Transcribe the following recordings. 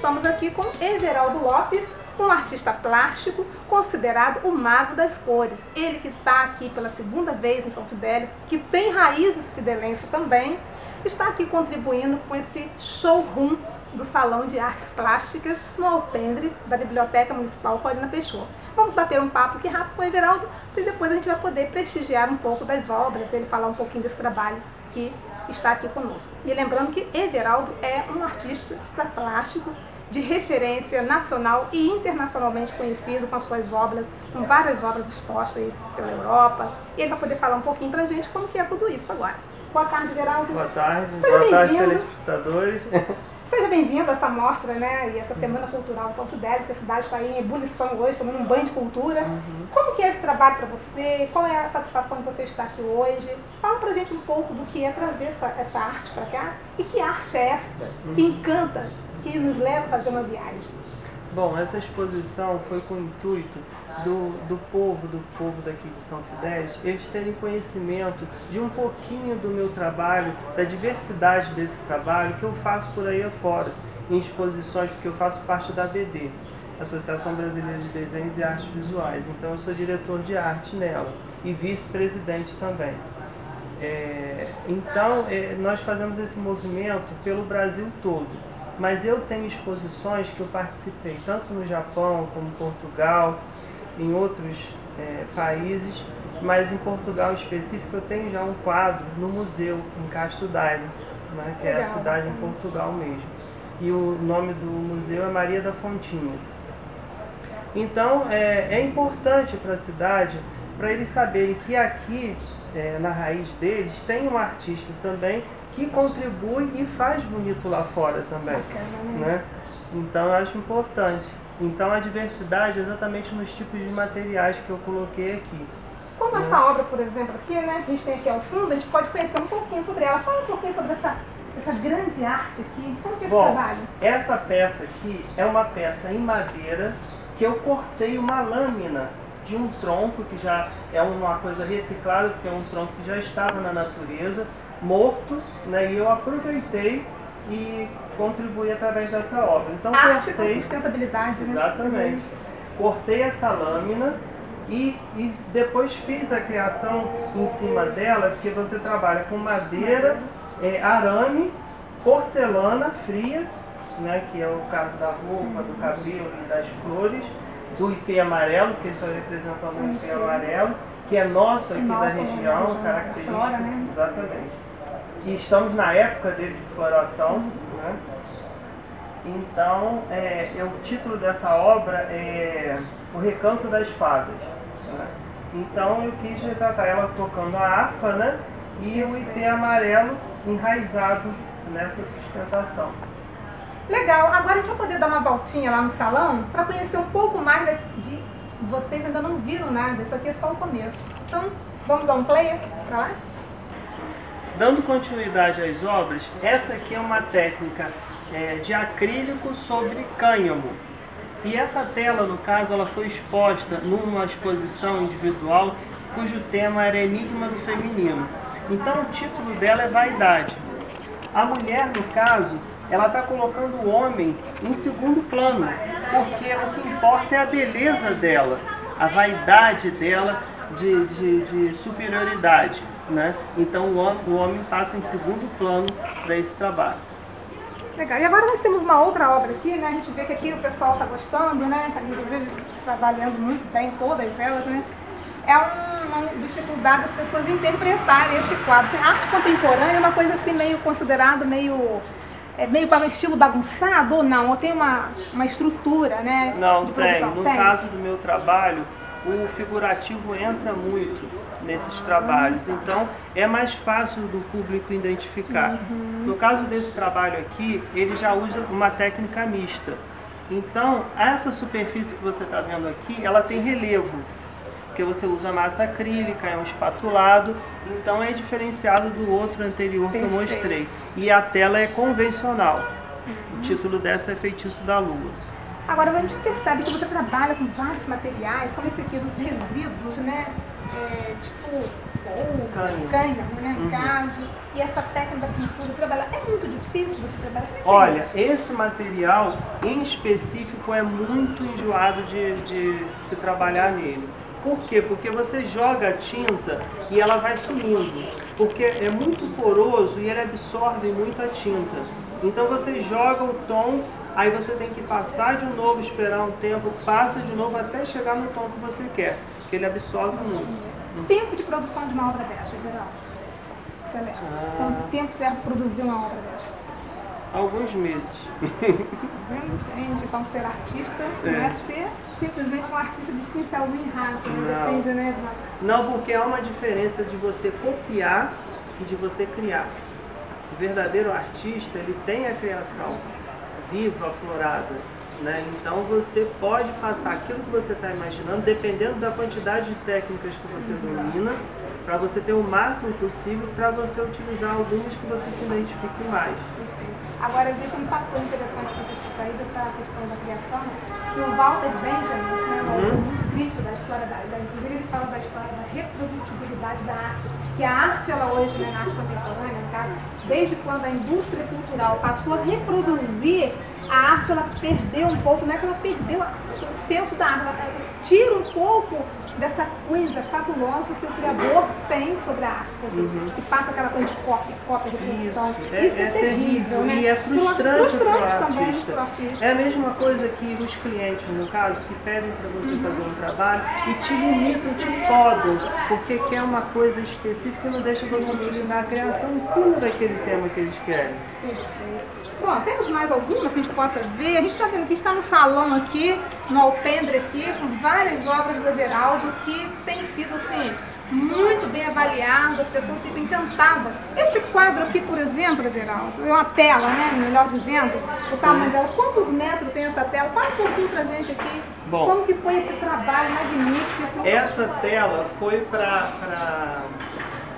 estamos aqui com Everaldo Lopes, um artista plástico considerado o mago das cores. Ele que está aqui pela segunda vez em São Fidélis, que tem raízes fidelenses também, está aqui contribuindo com esse showroom do Salão de Artes Plásticas no alpendre da Biblioteca Municipal Corina Peixoto. Vamos bater um papo aqui rápido com o Everaldo e depois a gente vai poder prestigiar um pouco das obras, ele falar um pouquinho desse trabalho que está aqui conosco. E lembrando que Everaldo é um artista plástico de referência nacional e internacionalmente conhecido, com as suas obras, com várias obras expostas aí pela Europa. E ele vai poder falar um pouquinho pra gente como que é tudo isso agora. Boa tarde, Everaldo. Boa tarde, boa tarde, telespectadores. Seja bem-vindo a essa mostra, né, e essa Semana Cultural de São Fidélis, que a cidade está em ebulição hoje, tomando um banho de cultura. Como que é esse trabalho para você? Qual é a satisfação de você estar aqui hoje? Fala pra gente um pouco do que é trazer essa arte para cá e que arte é esta que encanta, que nos leva a fazer uma viagem. Bom, essa exposição foi com o intuito do povo daqui de São Fidélis, eles terem conhecimento de um pouquinho do meu trabalho, da diversidade desse trabalho que eu faço por aí afora, em exposições, porque eu faço parte da ABD, Associação Brasileira de Desenhos e Artes Visuais, então eu sou diretor de arte nela e vice-presidente também. Então, nós fazemos esse movimento pelo Brasil todo. Mas eu tenho exposições que eu participei tanto no Japão como em Portugal, em outros países, mas em Portugal em específico eu tenho já um quadro no museu em Castro Daire, né, que é a cidade em Portugal mesmo. E o nome do museu é Maria da Fontinha. Então é importante para a cidade, para eles saberem que aqui, na raiz deles, tem um artista também que contribui e faz bonito lá fora também. Bacana, né? Então eu acho importante. Então a diversidade é exatamente nos tipos de materiais que eu coloquei aqui. Como essa obra, por exemplo, aqui, né, a gente tem aqui ao fundo, a gente pode conhecer um pouquinho sobre ela. Fala um pouquinho sobre essa grande arte aqui. Como que é esse trabalho? Essa peça aqui é uma peça em madeira que eu cortei uma lâmina de um tronco que já é uma coisa reciclada, porque é um tronco que já estava na natureza, morto, né, e eu aproveitei e contribuí através dessa obra. Então, arte com sustentabilidade, né? Exatamente. Cortei essa lâmina e depois fiz a criação em cima dela, porque você trabalha com madeira, arame, porcelana fria, né, que é o caso da roupa, do cabelo e das flores, do ipê amarelo, que isso representa o ipê amarelo, que é nosso aqui da região, característico. Flora, né? Exatamente. E estamos na época dele de floração, né? Então, o título dessa obra é O Recanto das Fadas, né? Então eu quis retratar ela tocando a harpa, né? E o ipê amarelo enraizado nessa sustentação. Legal, agora a gente vai poder dar uma voltinha lá no salão para conhecer um pouco mais de vocês ainda não viram nada, isso aqui é só o começo. Então, vamos dar um play para lá? Dando continuidade às obras, essa aqui é uma técnica de acrílico sobre cânhamo. E essa tela, no caso, ela foi exposta numa exposição individual cujo tema era Enigma do Feminino. Então o título dela é Vaidade. A mulher, no caso, ela está colocando o homem em segundo plano, porque o que importa é a beleza dela, a vaidade dela de superioridade, né? Então o homem passa em segundo plano para esse trabalho. Legal. E agora nós temos uma outra obra aqui, né? A gente vê que aqui o pessoal está gostando, né? Está inclusive trabalhando muito bem todas elas, né? É uma dificuldade das pessoas interpretarem este quadro. A arte contemporânea é uma coisa assim meio considerada meio para o estilo bagunçado ou não? Ou tem uma estrutura, né? Não, tem. No caso do meu trabalho, o figurativo entra muito nesses trabalhos, então é mais fácil do público identificar. No caso desse trabalho aqui, ele já usa uma técnica mista. Então, essa superfície que você está vendo aqui, ela tem relevo, porque você usa massa acrílica, é um espatulado, então é diferenciado do outro anterior que eu mostrei. E a tela é convencional. O título dessa é Feitiço da Lua. Agora a gente percebe que você trabalha com vários materiais, como esse aqui dos resíduos, né? tipo cânhamo, né, no caso. E essa técnica da pintura, trabalhar, é muito difícil você trabalhar? Olha, esse material em específico é muito enjoado de se trabalhar nele. Por quê? Porque você joga a tinta e ela vai sumindo. Porque é muito poroso e ele absorve muito a tinta. Então você joga o tom, aí você tem que passar de novo, esperar um tempo, passa de novo até chegar no tom que você quer. Porque ele absorve muito. Tempo de produção de uma obra dessa, geral? Quanto tempo serve para produzir uma obra dessa? Alguns meses. Vendo, gente? Então ser artista não é ser simplesmente um artista de pincelzinho raso, depende, né? Não, porque há uma diferença de você copiar e de você criar. O verdadeiro artista, ele tem a criação viva, aflorada, né? Então você pode passar aquilo que você está imaginando, dependendo da quantidade de técnicas que você domina, para você ter o máximo possível, para você utilizar algumas que você se identifique mais. Agora, existe um fator interessante que você cita aí dessa questão da criação, que o Walter Benjamin, né, muito crítico da história inclusive ele fala da história da reprodutibilidade da arte, que a arte, ela hoje, né, na arte contemporânea, no caso, desde quando a indústria cultural passou a reproduzir a arte, ela perdeu um pouco, não é que ela perdeu o senso da arte, ela tira um pouco dessa coisa fabulosa que o criador tem sobre a arte, que passa aquela coisa de cópia, reprodução. Isso é terrível, né? E é frustrante para o também artista. para o artista. É a mesma coisa que os clientes, no caso, que pedem para você fazer um trabalho e te limitam, te podam, porque quer uma coisa específica e não deixa você utilizar a criação em cima daquele tema que eles querem. Perfeito. Bom, temos mais algumas que a gente possa ver. A gente está vendo que a gente está no salão aqui, no alpendre aqui, com várias obras do Everaldo que tem sido assim muito bem avaliado, as pessoas ficam encantadas. Este quadro aqui, por exemplo, Everaldo, é uma tela, né? Melhor dizendo, o tamanho dela. Quantos metros tem essa tela? Fala um pouquinho pra gente aqui. Bom, como que foi esse trabalho magnífico? Essa tela foi para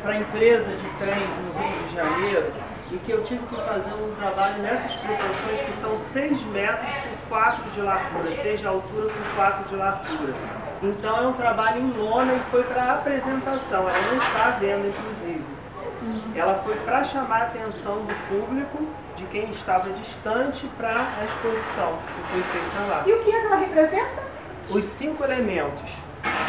a empresa de trens no Rio de Janeiro, e que eu tive que fazer um trabalho nessas proporções que são 6 metros por 4 de largura, 6 de altura por 4 de largura. Então é um trabalho em lona e foi para apresentação, ela não está à venda inclusive. Ela foi para chamar a atenção do público, de quem estava distante, para a exposição que foi feita lá. E o que ela representa? Os 5 elementos,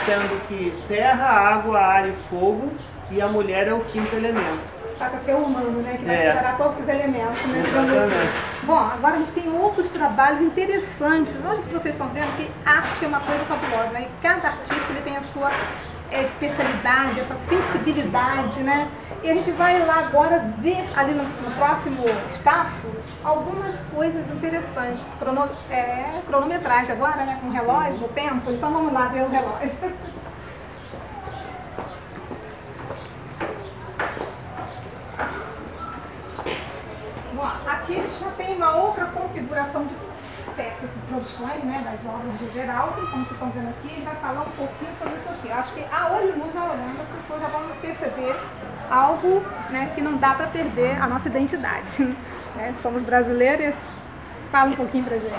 sendo que terra, água, ar e fogo, e a mulher é o 5º elemento. Passa a ser humano, né? Que vai separar todos esses elementos, né? Exatamente. Bom, agora a gente tem outros trabalhos interessantes. Olha que vocês estão vendo que arte é uma coisa fabulosa, né? E cada artista ele tem a sua especialidade, essa sensibilidade, né? E a gente vai lá agora ver ali no próximo espaço algumas coisas interessantes. Cronometragem agora, né? Com relógio, o tempo. Então vamos lá ver o relógio. Bom, aqui a gente já tem uma outra configuração de peças de produções, né, das obras de Geraldo. Como vocês estão vendo aqui, ele vai falar um pouquinho sobre isso aqui. Eu acho que a olho nu, já olhando, as pessoas já vão perceber algo, né, que não dá para perder a nossa identidade. Né? Somos brasileiros. Fala um pouquinho pra gente.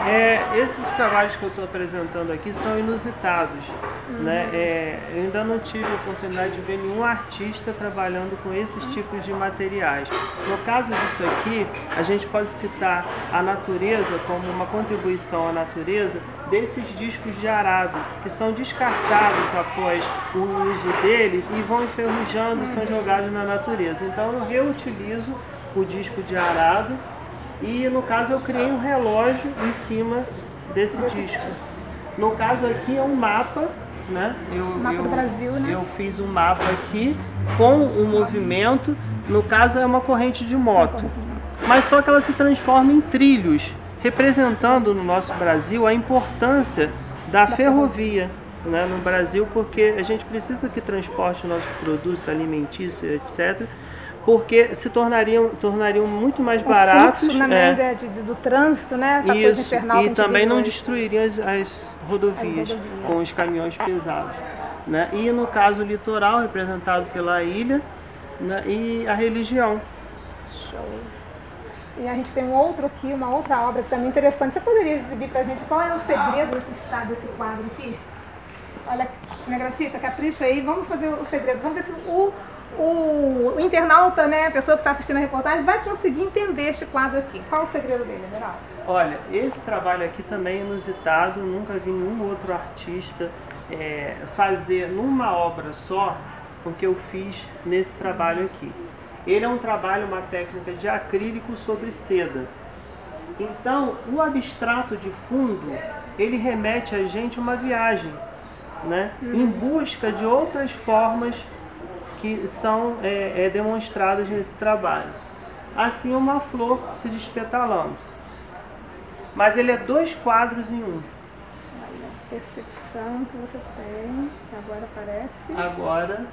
Esses trabalhos que eu estou apresentando aqui são inusitados. Né? Eu ainda não tive a oportunidade de ver nenhum artista trabalhando com esses tipos de materiais. No caso disso aqui, a gente pode citar a natureza como uma contribuição à natureza desses discos de arado, que são descartados após o uso deles e vão enferrujando e são jogados na natureza. Então eu reutilizo o disco de arado. E no caso eu criei um relógio em cima desse disco. No caso aqui é um mapa, né? Mapa do Brasil, né? Eu fiz um mapa aqui com um movimento, no caso é uma corrente de moto. Mas só que ela se transforma em trilhos, representando no nosso Brasil a importância da ferrovia, né, no Brasil, porque a gente precisa que transporte nossos produtos alimentícios, etc., porque se tornariam muito mais baratos. Fluxo, na do trânsito, né? Essa coisa infernal e também não destruiriam as rodovias com os caminhões pesados. Né? E no caso o litoral, representado pela ilha, né? E a religião. Show. E a gente tem uma outra obra que também é interessante. Você poderia exibir pra gente qual é o segredo desse quadro aqui? Olha cinegrafista, capricha aí, vamos fazer o segredo, vamos ver se o internauta, né, a pessoa que está assistindo a reportagem, vai conseguir entender este quadro aqui. Qual o segredo dele, Everaldo? Olha, esse trabalho aqui também é inusitado, nunca vi nenhum outro artista fazer numa obra só o que eu fiz nesse trabalho aqui. Ele é um trabalho, uma técnica de acrílico sobre seda. Então, o abstrato de fundo, ele remete a gente uma viagem, né, em busca de outras formas que são demonstradas nesse trabalho. Assim, uma flor se despetalando. Mas ele é 2 quadros em um. Olha a percepção que você tem, agora aparece. Agora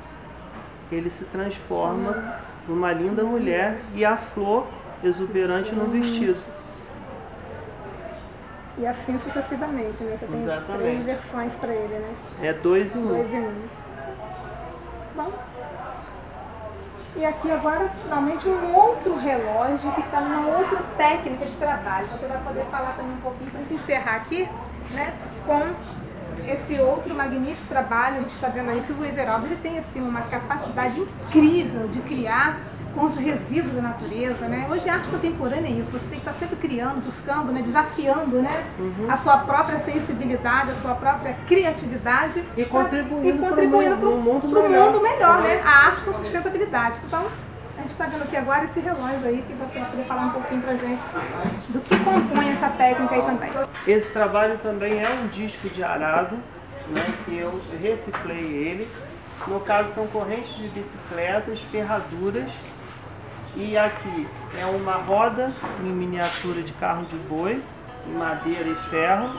ele se transforma numa linda mulher e a flor exuberante no vestido. E assim sucessivamente, né? Você tem Exatamente. 3 versões para ele, né? É 2 em 1. 2 em 1. Bom. E aqui agora, finalmente, um outro relógio que está numa outra técnica de trabalho. Você vai poder falar também um pouquinho para a gente encerrar aqui, né? Com esse outro magnífico trabalho. A gente está vendo aí que o Everaldo ele tem assim, uma capacidade incrível de criar com os resíduos da natureza, né? Hoje a arte contemporânea é isso, você tem que estar sempre criando, buscando, né? Desafiando, né? A sua própria sensibilidade, a sua própria criatividade E contribuindo para o um mundo melhor, né? A arte com sustentabilidade. Então, a gente está vendo aqui agora esse relógio aí, que você vai poder falar um pouquinho pra gente do que compõe essa técnica aí também. Esse trabalho também é um disco de arado, né, que eu reciclei ele. No caso são correntes de bicicletas, ferraduras. E aqui é uma roda em miniatura de carro de boi, em madeira e ferro.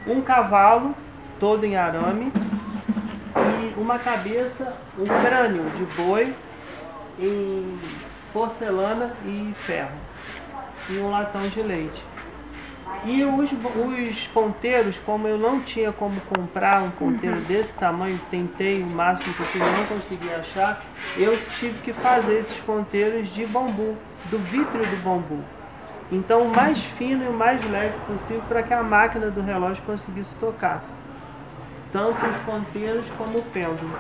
Um cavalo, todo em arame. E uma cabeça, um crânio de boi em porcelana e ferro. E um latão de leite. E os ponteiros, como eu não tinha como comprar um ponteiro desse tamanho, tentei o máximo possível, não consegui achar, eu tive que fazer esses ponteiros de bambu, do vítreo do bambu. Então o mais fino e o mais leve possível para que a máquina do relógio conseguisse tocar. Tanto os ponteiros como o pêndulo.